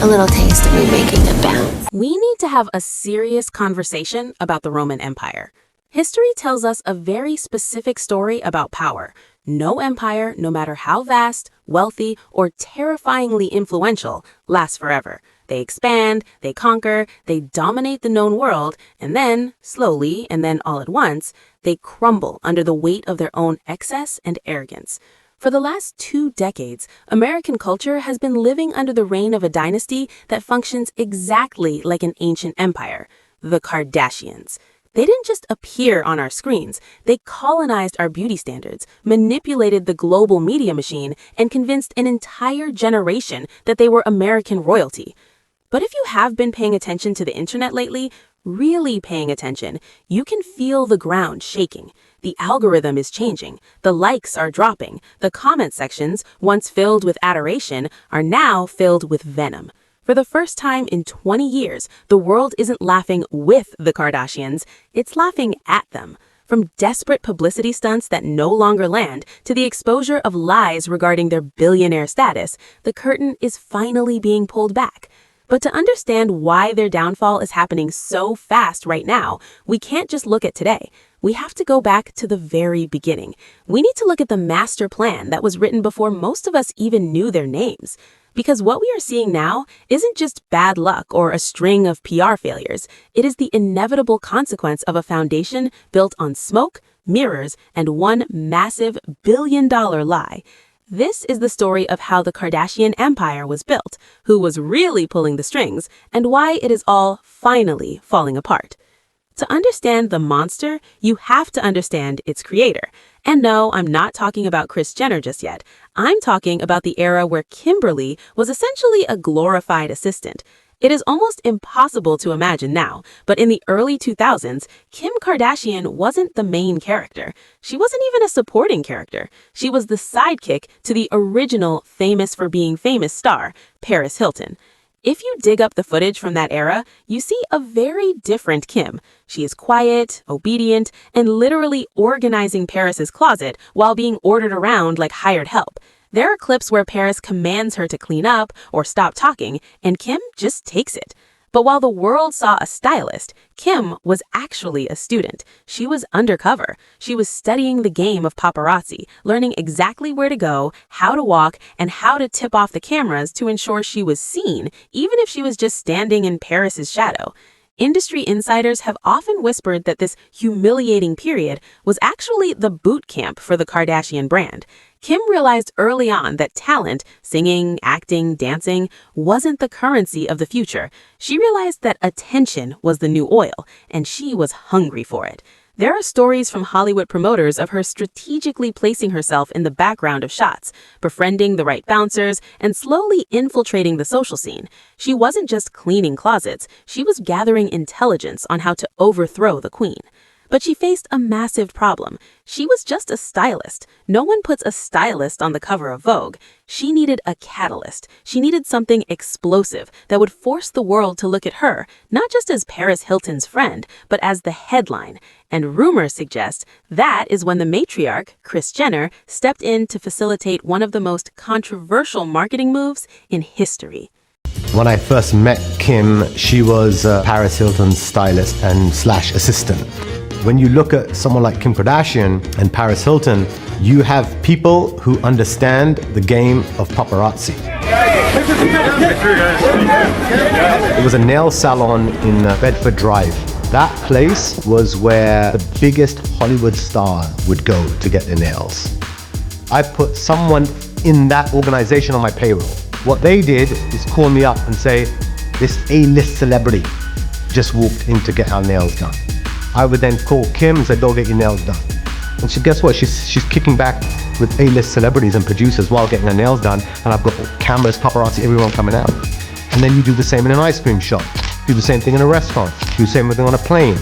A little taste of me making a bounce. We need to have a serious conversation about the Roman Empire. History tells us a very specific story about power. No empire, no matter how vast, wealthy, or terrifyingly influential, lasts forever. They expand, they conquer, they dominate the known world, and then, slowly, and then all at once, they crumble under the weight of their own excess and arrogance. For the last 2 decades, American culture has been living under the reign of a dynasty that functions exactly like an ancient empire, the Kardashians. They didn't just appear on our screens, they colonized our beauty standards, manipulated the global media machine, and convinced an entire generation that they were American royalty. But if you have been paying attention to the internet lately, really paying attention, you can feel the ground shaking. The algorithm is changing, the likes are dropping, the comment sections, once filled with adoration, are now filled with venom. For the first time in 20 years, the world isn't laughing with the Kardashians, it's laughing at them. From desperate publicity stunts that no longer land to the exposure of lies regarding their billionaire status, the curtain is finally being pulled back. But to understand why their downfall is happening so fast right now, we can't just look at today. We have to go back to the very beginning. We need to look at the master plan that was written before most of us even knew their names. Because what we are seeing now isn't just bad luck or a string of PR failures. It is the inevitable consequence of a foundation built on smoke, mirrors, and one massive billion-dollar lie. This is the story of how the Kardashian empire was built, who was really pulling the strings, and why it is all finally falling apart. To understand the monster, you have to understand its creator. And no, I'm not talking about Kris Jenner just yet. I'm talking about the era where Kimberly was essentially a glorified assistant. It is almost impossible to imagine now, but in the early 2000s, Kim Kardashian wasn't the main character. She wasn't even a supporting character. She was the sidekick to the original famous for being famous star, Paris Hilton. If you dig up the footage from that era, you see a very different Kim. She is quiet, obedient, and literally organizing Paris's closet while being ordered around like hired help. There are clips where Paris commands her to clean up or stop talking, and Kim just takes it. But while the world saw a stylist, Kim was actually a student. She was undercover. She was studying the game of paparazzi, learning exactly where to go, how to walk, and how to tip off the cameras to ensure she was seen, even if she was just standing in Paris's shadow. Industry insiders have often whispered that this humiliating period was actually the boot camp for the Kardashian brand. Kim realized early on that talent, singing, acting, dancing, wasn't the currency of the future. She realized that attention was the new oil, and she was hungry for it. There are stories from Hollywood promoters of her strategically placing herself in the background of shots, befriending the right bouncers, and slowly infiltrating the social scene. She wasn't just cleaning closets, she was gathering intelligence on how to overthrow the queen. But she faced a massive problem. She was just a stylist. No one puts a stylist on the cover of Vogue. She needed a catalyst. She needed something explosive that would force the world to look at her, not just as Paris Hilton's friend, but as the headline. And rumors suggest that is when the matriarch, Kris Jenner, stepped in to facilitate one of the most controversial marketing moves in history. When I first met Kim, she was Paris Hilton's stylist and slash assistant. When you look at someone like Kim Kardashian and Paris Hilton, you have people who understand the game of paparazzi. It was a nail salon in Bedford Drive. That place was where the biggest Hollywood star would go to get their nails. I put someone in that organization on my payroll. What they did is call me up and say, this A-list celebrity just walked in to get our nails done. I would then call Kim and say, go get your nails done. And guess what? She's kicking back with A-list celebrities and producers while getting her nails done. And I've got cameras, paparazzi, everyone coming out. And then you do the same in an ice cream shop. Do the same thing in a restaurant. Do the same thing on a plane.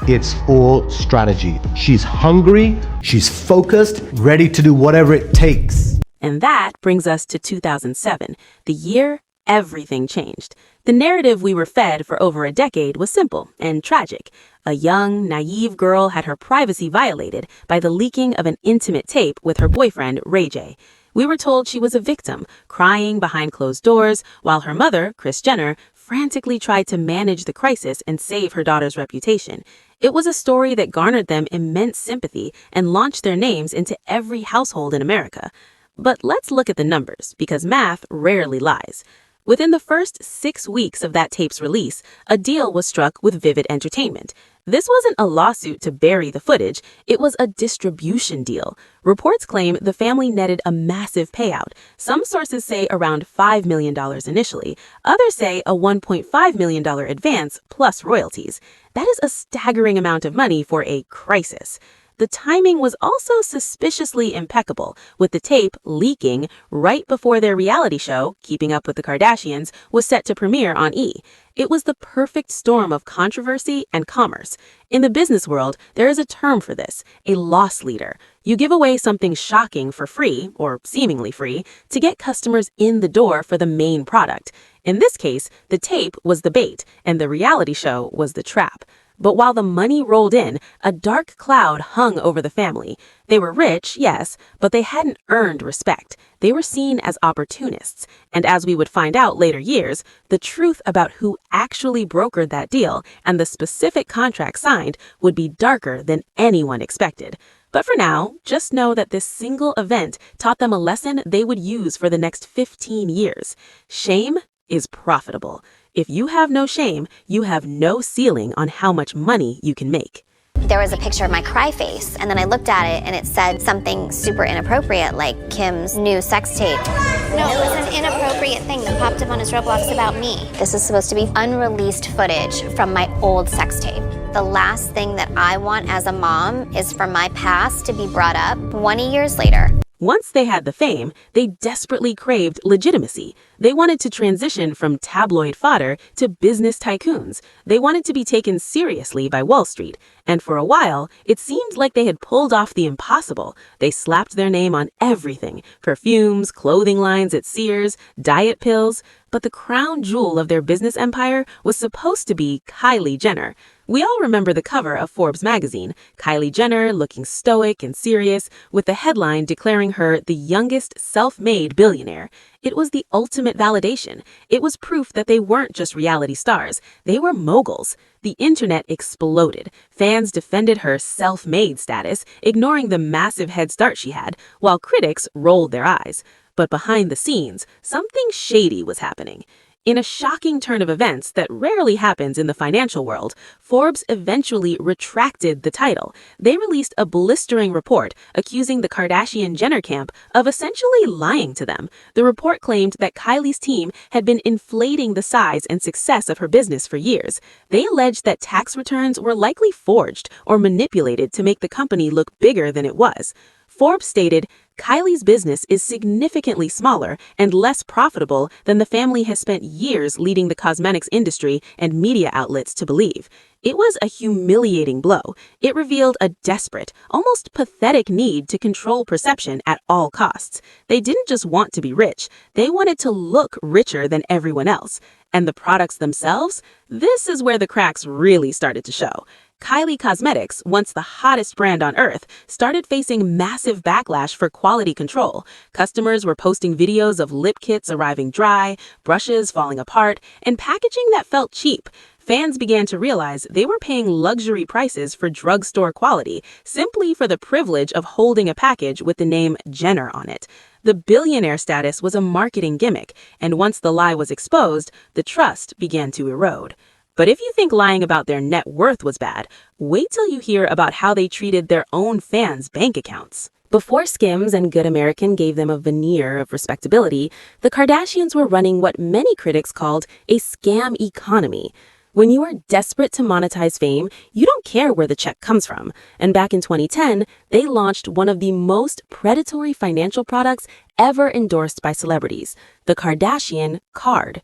It's all strategy. She's hungry, she's focused, ready to do whatever it takes. And that brings us to 2007, the year everything changed. The narrative we were fed for over a decade was simple and tragic. A young, naive girl had her privacy violated by the leaking of an intimate tape with her boyfriend, Ray J. We were told she was a victim, crying behind closed doors, while her mother, Kris Jenner, frantically tried to manage the crisis and save her daughter's reputation. It was a story that garnered them immense sympathy and launched their names into every household in America. But let's look at the numbers, because math rarely lies. Within the first 6 weeks of that tape's release, a deal was struck with Vivid Entertainment. This wasn't a lawsuit to bury the footage, it was a distribution deal. Reports claim the family netted a massive payout. Some sources say around $5 million initially. Others say a $1.5 million advance plus royalties. That is a staggering amount of money for a crisis. The timing was also suspiciously impeccable, with the tape leaking right before their reality show, Keeping Up with the Kardashians, was set to premiere on E! It was the perfect storm of controversy and commerce. In the business world, there is a term for this, a loss leader. You give away something shocking for free, or seemingly free, to get customers in the door for the main product. In this case, the tape was the bait, and the reality show was the trap. But while the money rolled in, a dark cloud hung over the family. They were rich, yes, but they hadn't earned respect. They were seen as opportunists. And as we would find out later years, the truth about who actually brokered that deal and the specific contract signed would be darker than anyone expected. But for now, just know that this single event taught them a lesson they would use for the next 15 years. Shame is profitable. If you have no shame, you have no ceiling on how much money you can make. There was a picture of my cry face, and then I looked at it and it said something super inappropriate, like Kim's new sex tape. No, it was an inappropriate thing that popped up on his Roblox about me. This is supposed to be unreleased footage from my old sex tape. The last thing that I want as a mom is for my past to be brought up 20 years later. Once they had the fame, they desperately craved legitimacy. They wanted to transition from tabloid fodder to business tycoons. They wanted to be taken seriously by Wall Street. And for a while, it seemed like they had pulled off the impossible. They slapped their name on everything: perfumes, clothing lines at Sears, diet pills. But the crown jewel of their business empire was supposed to be Kylie Jenner. We all remember the cover of Forbes magazine, Kylie Jenner looking stoic and serious, with the headline declaring her the youngest self-made billionaire. It was the ultimate validation. It was proof that they weren't just reality stars. They were moguls. The internet exploded. Fans defended her self-made status, ignoring the massive head start she had, while critics rolled their eyes. But behind the scenes, something shady was happening. In a shocking turn of events that rarely happens in the financial world, Forbes eventually retracted the title. They released a blistering report accusing the Kardashian-Jenner camp of essentially lying to them. The report claimed that Kylie's team had been inflating the size and success of her business for years. They alleged that tax returns were likely forged or manipulated to make the company look bigger than it was. Forbes stated, Kylie's business is significantly smaller and less profitable than the family has spent years leading the cosmetics industry and media outlets to believe. It was a humiliating blow. It revealed a desperate, almost pathetic need to control perception at all costs. They didn't just want to be rich, they wanted to look richer than everyone else. And the products themselves? This is where the cracks really started to show. Kylie Cosmetics, once the hottest brand on earth, started facing massive backlash for quality control. Customers were posting videos of lip kits arriving dry, brushes falling apart, and packaging that felt cheap. Fans began to realize they were paying luxury prices for drugstore quality simply for the privilege of holding a package with the name Jenner on it. The billionaire status was a marketing gimmick, and once the lie was exposed, the trust began to erode. But if you think lying about their net worth was bad, wait till you hear about how they treated their own fans' bank accounts. Before Skims and Good American gave them a veneer of respectability, the Kardashians were running what many critics called a scam economy. When you are desperate to monetize fame, you don't care where the check comes from. And back in 2010, they launched one of the most predatory financial products ever endorsed by celebrities, the Kardashian Kard.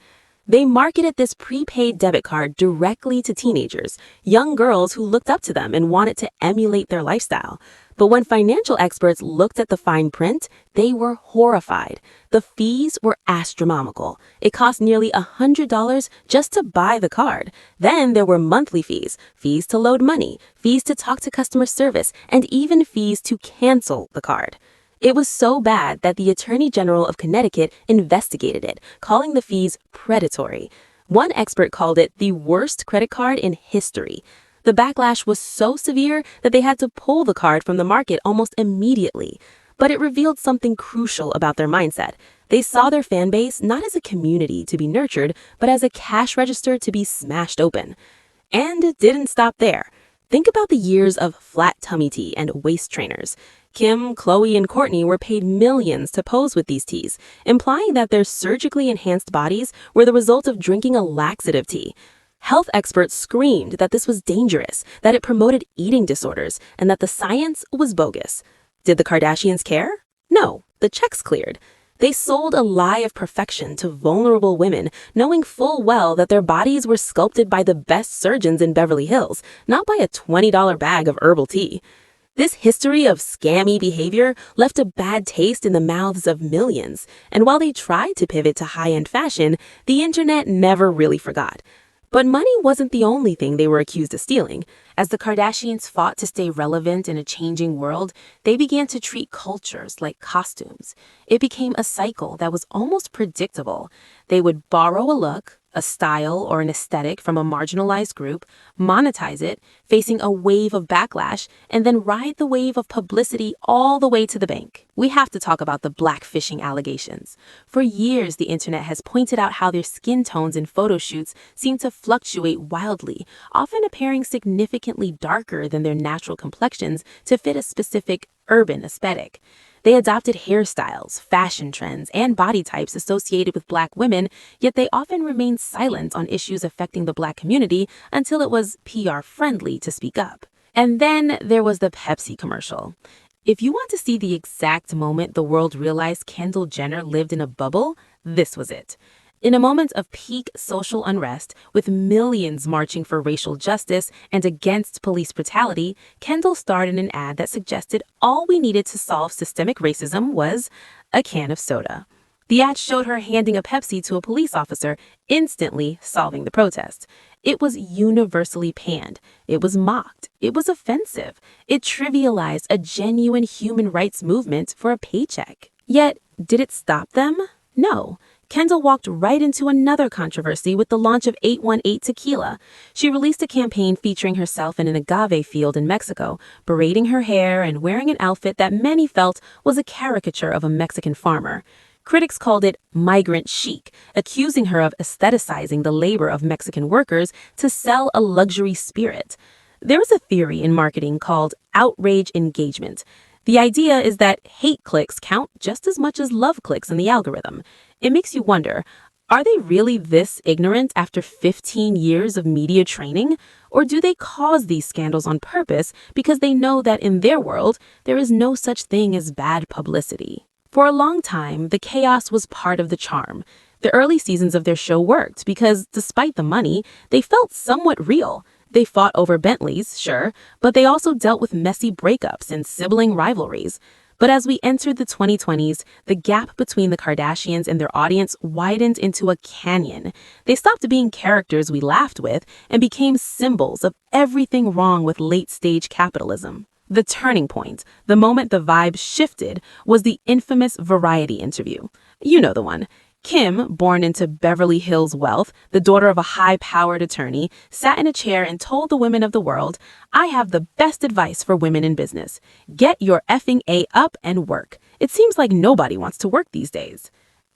They marketed this prepaid debit card directly to teenagers, young girls who looked up to them and wanted to emulate their lifestyle. But when financial experts looked at the fine print, they were horrified. The fees were astronomical. It cost nearly $100 just to buy the card. Then there were monthly fees, fees to load money, fees to talk to customer service, and even fees to cancel the card. It was so bad that the Attorney General of Connecticut investigated it, calling the fees predatory. One expert called it the worst credit card in history. The backlash was so severe that they had to pull the card from the market almost immediately. But it revealed something crucial about their mindset. They saw their fan base not as a community to be nurtured, but as a cash register to be smashed open. And it didn't stop there. Think about the years of flat tummy tea and waist trainers. Kim, Khloe, and Kourtney were paid millions to pose with these teas, implying that their surgically enhanced bodies were the result of drinking a laxative tea. Health experts screamed that this was dangerous, that it promoted eating disorders, and that the science was bogus. Did the Kardashians care? No, the checks cleared. They sold a lie of perfection to vulnerable women, knowing full well that their bodies were sculpted by the best surgeons in Beverly Hills, not by a $20 bag of herbal tea. This history of scammy behavior left a bad taste in the mouths of millions, and while they tried to pivot to high-end fashion, the internet never really forgot. But money wasn't the only thing they were accused of stealing. As the Kardashians fought to stay relevant in a changing world, they began to treat cultures like costumes. It became a cycle that was almost predictable. They would borrow a look, a style, or an aesthetic from a marginalized group, monetize it, facing a wave of backlash, and then ride the wave of publicity all the way to the bank. We have to talk about the blackfishing allegations. For years, the internet has pointed out how their skin tones in photo shoots seem to fluctuate wildly, often appearing significantly darker than their natural complexions to fit a specific urban aesthetic. They adopted hairstyles, fashion trends, and body types associated with Black women, yet they often remained silent on issues affecting the Black community until it was PR-friendly to speak up. And then there was the Pepsi commercial. If you want to see the exact moment the world realized Kendall Jenner lived in a bubble, this was it. In a moment of peak social unrest, with millions marching for racial justice and against police brutality, Kendall starred in an ad that suggested all we needed to solve systemic racism was a can of soda. The ad showed her handing a Pepsi to a police officer, instantly solving the protest. It was universally panned. It was mocked. It was offensive. It trivialized a genuine human rights movement for a paycheck. Yet, did it stop them? No. Kendall walked right into another controversy with the launch of 818 Tequila. She released a campaign featuring herself in an agave field in Mexico, braiding her hair and wearing an outfit that many felt was a caricature of a Mexican farmer. Critics called it migrant chic, accusing her of aestheticizing the labor of Mexican workers to sell a luxury spirit. There is a theory in marketing called outrage engagement. The idea is that hate clicks count just as much as love clicks in the algorithm. It makes you wonder, are they really this ignorant after 15 years of media training? Or do they cause these scandals on purpose because they know that in their world, there is no such thing as bad publicity? For a long time, the chaos was part of the charm. The early seasons of their show worked because, despite the money, they felt somewhat real. They fought over Bentleys, sure, but they also dealt with messy breakups and sibling rivalries. But as we entered the 2020s, the gap between the Kardashians and their audience widened into a canyon. They stopped being characters we laughed with and became symbols of everything wrong with late-stage capitalism. The turning point, the moment the vibe shifted, was the infamous Variety interview. You know the one. Kim, born into Beverly Hills wealth, the daughter of a high-powered attorney, sat in a chair and told the women of the world, "I have the best advice for women in business. Get your effing A up and work. It seems like nobody wants to work these days."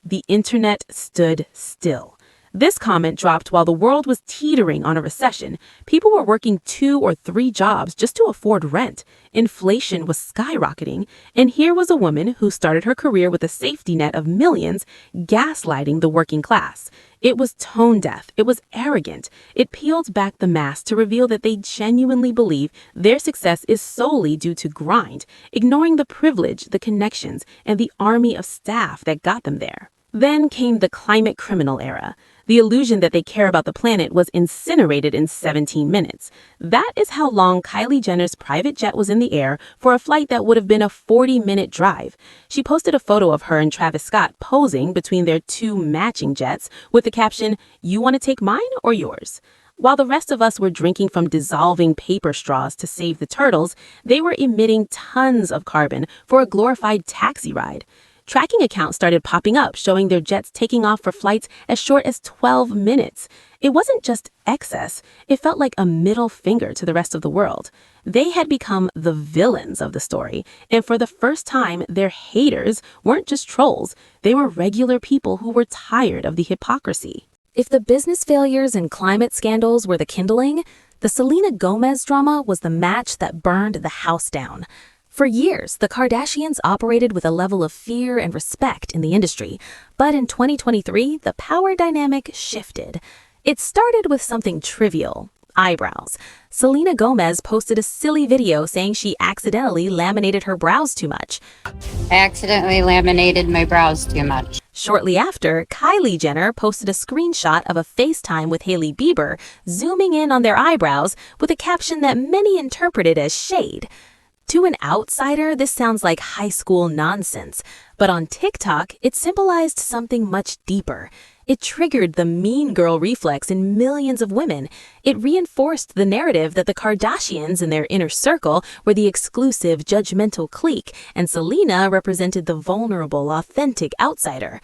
The internet stood still. This comment dropped while the world was teetering on a recession. People were working 2 or 3 jobs just to afford rent. Inflation was skyrocketing, and here was a woman who started her career with a safety net of millions, gaslighting the working class. It was tone deaf. It was arrogant. It peeled back the mask to reveal that they genuinely believe their success is solely due to grind, ignoring the privilege, the connections, and the army of staff that got them there. Then came the climate criminal era. The illusion that they care about the planet was incinerated in 17 minutes. That is how long Kylie Jenner's private jet was in the air for a flight that would have been a 40-minute drive. She posted a photo of her and Travis Scott posing between their 2 matching jets with the caption, "You want to take mine or yours?" While the rest of us were drinking from dissolving paper straws to save the turtles, they were emitting tons of carbon for a glorified taxi ride. Tracking accounts started popping up, showing their jets taking off for flights as short as 12 minutes. It wasn't just excess, it felt like a middle finger to the rest of the world. They had become the villains of the story, and for the first time, their haters weren't just trolls, they were regular people who were tired of the hypocrisy. If the business failures and climate scandals were the kindling, the Selena Gomez drama was the match that burned the house down. For years, the Kardashians operated with a level of fear and respect in the industry, but in 2023, the power dynamic shifted. It started with something trivial: eyebrows. Selena Gomez posted a silly video saying she accidentally laminated her brows too much. I accidentally laminated my brows too much. Shortly after, Kylie Jenner posted a screenshot of a FaceTime with Hailey Bieber, zooming in on their eyebrows with a caption that many interpreted as shade. To an outsider, this sounds like high school nonsense, but on TikTok, it symbolized something much deeper. It triggered the mean girl reflex in millions of women. It reinforced the narrative that the Kardashians and their inner circle were the exclusive, judgmental clique, and Selena represented the vulnerable, authentic outsider.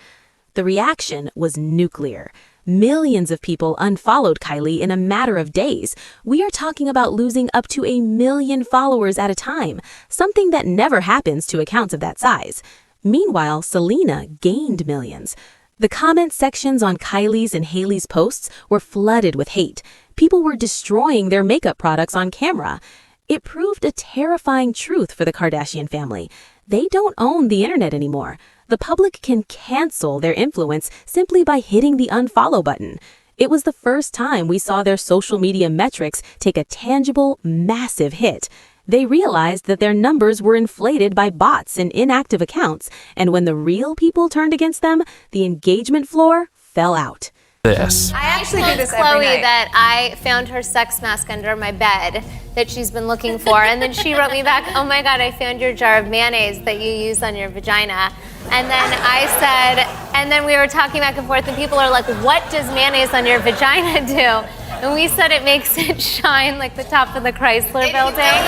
The reaction was nuclear. Millions of people unfollowed Kylie in a matter of days. We are talking about losing up to 1 million followers at a time, something that never happens to accounts of that size. Meanwhile, Selena gained millions. The comment sections on Kylie's and Hailey's posts were flooded with hate. People were destroying their makeup products on camera. It proved a terrifying truth for the Kardashian family. They don't own the internet anymore. The public can cancel their influence simply by hitting the unfollow button. It was the first time we saw their social media metrics take a tangible, massive hit. They realized that their numbers were inflated by bots and inactive accounts, and when the real people turned against them, the engagement floor fell out. This. I actually told do this Chloe every night. that I found her sex mask under my bed that she's been looking for, and then she wrote me back, "Oh my God, I found your jar of mayonnaise that you use on your vagina." And then I said, and then we were talking back and forth, and people are like, "What does mayonnaise on your vagina do?" And we said it makes it shine like the top of the Chrysler building.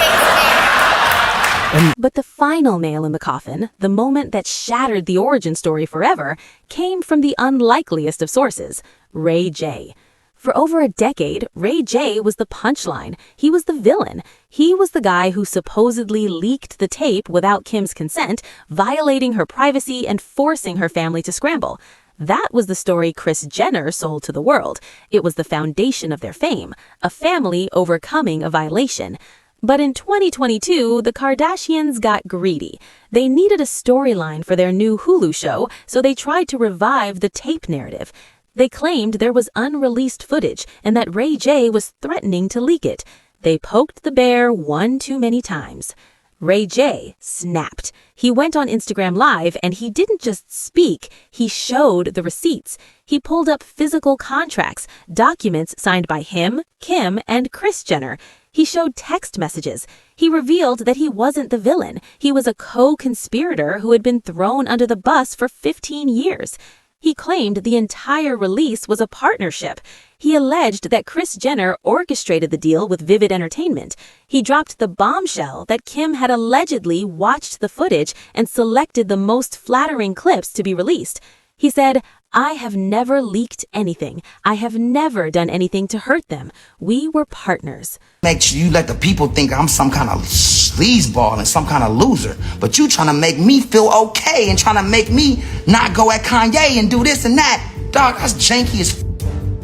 But the final nail in the coffin, the moment that shattered the origin story forever, came from the unlikeliest of sources: Ray J. For over a decade, Ray J was the punchline. He was the villain. He was the guy who supposedly leaked the tape without Kim's consent, violating her privacy and forcing her family to scramble. That was the story Kris Jenner sold to the world. It was the foundation of their fame, a family overcoming a violation. But in 2022, the Kardashians got greedy. They needed a storyline for their new Hulu show, so they tried to revive the tape narrative. They claimed there was unreleased footage and that Ray J was threatening to leak it. They poked the bear one too many times. Ray J snapped. He went on Instagram Live and he didn't just speak, he showed the receipts. He pulled up physical contracts, documents signed by him, Kim, and Kris Jenner. He showed text messages. He revealed that he wasn't the villain. He was a co-conspirator who had been thrown under the bus for 15 years. He claimed the entire release was a partnership. He alleged that Kris Jenner orchestrated the deal with Vivid Entertainment. He dropped the bombshell that Kim had allegedly watched the footage and selected the most flattering clips to be released. He said, "I have never leaked anything. I have never done anything to hurt them. We were partners." Make sure you let the people think I'm some kind of sleazeball and some kind of loser. But you trying to make me feel okay and trying to make me not go at Kanye and do this and that. Dog, that's janky as f***.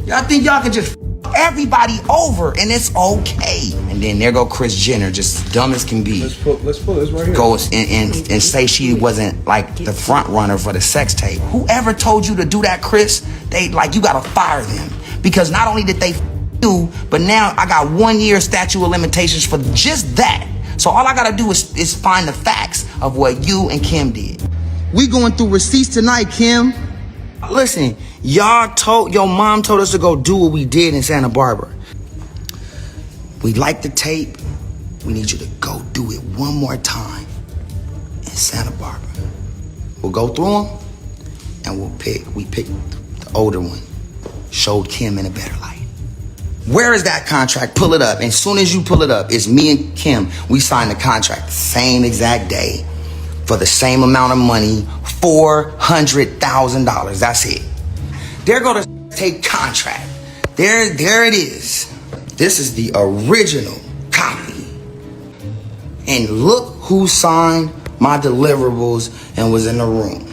Y'all think y'all can just f*** everybody over and it's okay. And then there go Kris Jenner, just dumb as can be. Let's pull this right here. Goes and say she wasn't like the front runner for the sex tape. Whoever told you to do that, Kris, they like, you gotta fire them. Because not only did they f*** you, but now I got 1 year statute of limitations for just that. So all I gotta do is find the facts of what you and Kim did. We going through receipts tonight, Kim. Listen, your mom told us to go do what we did in Santa Barbara. We like the tape. We need you to go do it one more time in Santa Barbara. We'll go through them and we picked the older one. Showed Kim in a better light. Where is that contract? Pull it up. And as soon as you pull it up, it's me and Kim. We signed the contract the same exact day for the same amount of money, $400,000. That's it. There go the tape contract. There it is. This is the original copy. And look who signed my deliverables and was in the room.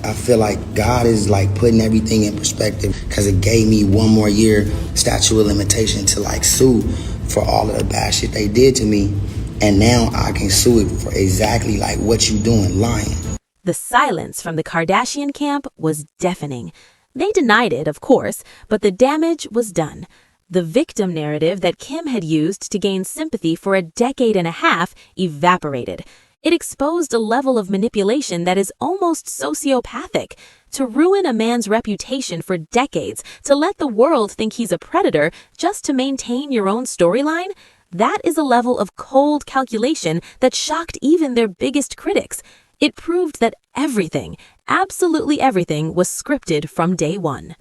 I feel like God is like putting everything in perspective because it gave me one more year statute of limitation to like sue for all of the bad shit they did to me. And now I can sue it for exactly like what you doing, lying. The silence from the Kardashian camp was deafening. They denied it, of course, but the damage was done. The victim narrative that Kim had used to gain sympathy for a decade and a half evaporated. It exposed a level of manipulation that is almost sociopathic. To ruin a man's reputation for decades, to let the world think he's a predator just to maintain your own storyline, that is a level of cold calculation that shocked even their biggest critics. It proved that everything, absolutely everything, was scripted from day one.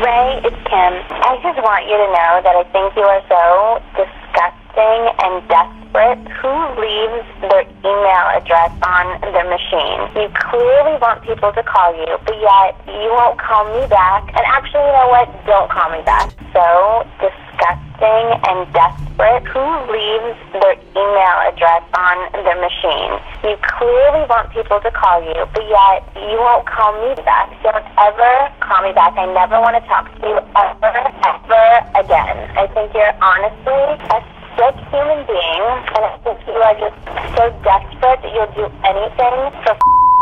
Ray, it's Kim. I just want you to know that I think you are so disgusting and desperate. Who leaves their email address on their machine? You clearly want people to call you, but yet you won't call me back. And actually, you know what? Don't call me back. So disgusting and desperate. Who leaves their email address on their machine? You clearly want people to call you, but yet you won't call me back. Don't ever call me back. I never want to talk to you ever again. I think you're honestly a sick human being, and I think you are just so desperate that you'll do anything for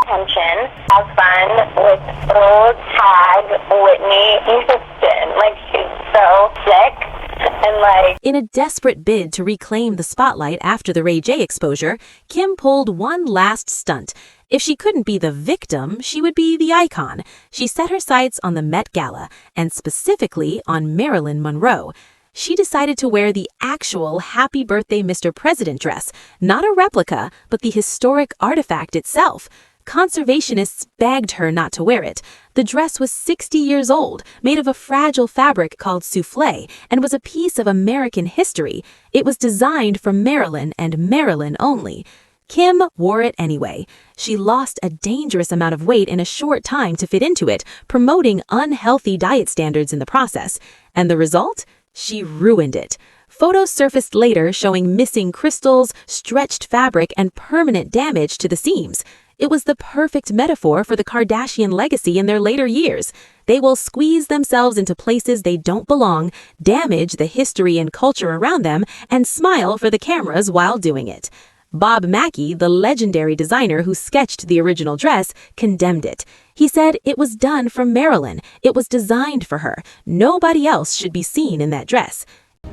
attention. Have fun with old tag Whitney Houston. Like, she's so sick. And like, in a desperate bid to reclaim the spotlight after the Ray J exposure, Kim pulled one last stunt. If she couldn't be the victim, she would be the icon. She set her sights on the Met Gala, and specifically on Marilyn Monroe. She decided to wear the actual Happy Birthday Mr. President dress, not a replica, but the historic artifact itself. Conservationists begged her not to wear it. The dress was 60 years old, made of a fragile fabric called soufflé, and was a piece of American history. It was designed for Marilyn and Marilyn only. Kim wore it anyway. She lost a dangerous amount of weight in a short time to fit into it, promoting unhealthy diet standards in the process. And the result? She ruined it. Photos surfaced later showing missing crystals, stretched fabric, and permanent damage to the seams. It was the perfect metaphor for the Kardashian legacy in their later years. They will squeeze themselves into places they don't belong, damage the history and culture around them, and smile for the cameras while doing it. Bob Mackie, the legendary designer who sketched the original dress, condemned it. He said it was done for Marilyn. It was designed for her. Nobody else should be seen in that dress.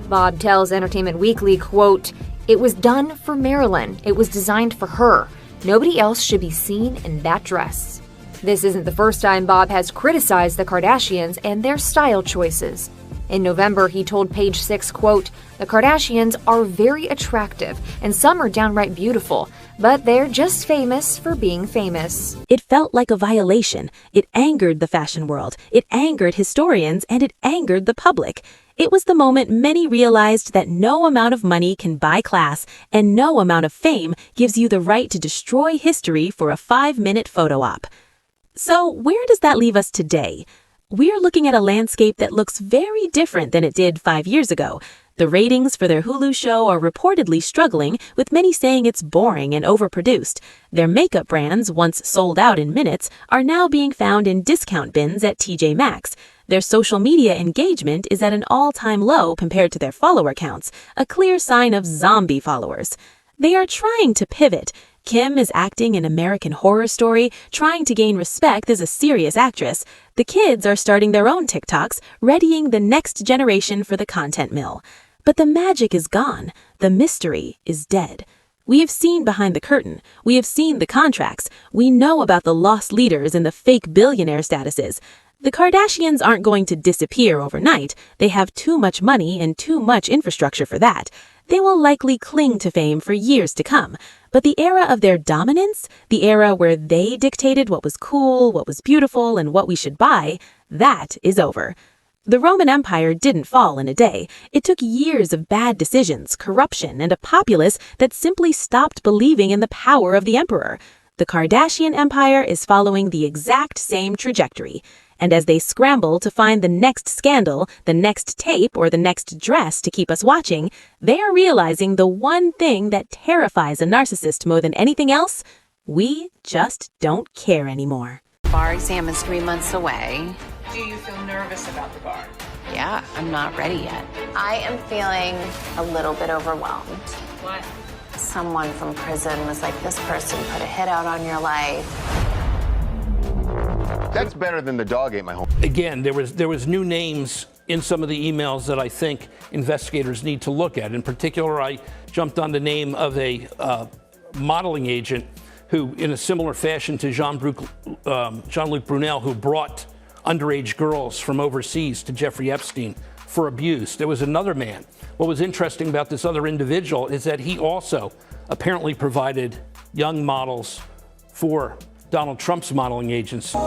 Bob tells Entertainment Weekly, quote, "It was done for Marilyn. It was designed for her. Nobody else should be seen in that dress." This isn't the first time Bob has criticized the Kardashians and their style choices. In November, he told Page Six, quote, "The Kardashians are very attractive, and some are downright beautiful, but they're just famous for being famous." It felt like a violation. It angered the fashion world. It angered historians, and it angered the public. It was the moment many realized that no amount of money can buy class, and no amount of fame gives you the right to destroy history for a 5-minute photo op. So where does that leave us today? We're looking at a landscape that looks very different than it did 5 years ago. The ratings for their Hulu show are reportedly struggling, with many saying it's boring and overproduced. Their makeup brands, once sold out in minutes, are now being found in discount bins at TJ Maxx. Their social media engagement is at an all-time low compared to their follower counts, a clear sign of zombie followers. They are trying to pivot. Kim is acting in American Horror Story, trying to gain respect as a serious actress. The kids are starting their own TikToks, readying the next generation for the content mill. But the magic is gone. The mystery is dead. We have seen behind the curtain. We have seen the contracts. We know about the lost leaders and the fake billionaire statuses. The Kardashians aren't going to disappear overnight. They have too much money and too much infrastructure for that. They will likely cling to fame for years to come. But the era of their dominance, the era where they dictated what was cool, what was beautiful, and what we should buy, that is over. The Roman Empire didn't fall in a day. It took years of bad decisions, corruption, and a populace that simply stopped believing in the power of the emperor. The Kardashian Empire is following the exact same trajectory. And as they scramble to find the next scandal, the next tape, or the next dress to keep us watching, they are realizing the one thing that terrifies a narcissist more than anything else: we just don't care anymore. Bar exam is 3 months away. Do you feel nervous about the bar? Yeah, I'm not ready yet. I am feeling a little bit overwhelmed. What? Someone from prison was like, this person put a hit out on your life. That's better than the dog ate my home. Again, there was new names in some of the emails that I think investigators need to look at. In particular, I jumped on the name of a modeling agent who, in a similar fashion to Jean-Luc Brunel, who brought underage girls from overseas to Jeffrey Epstein for abuse. There was another man. What was interesting about this other individual is that he also apparently provided young models for Donald Trump's modeling agency.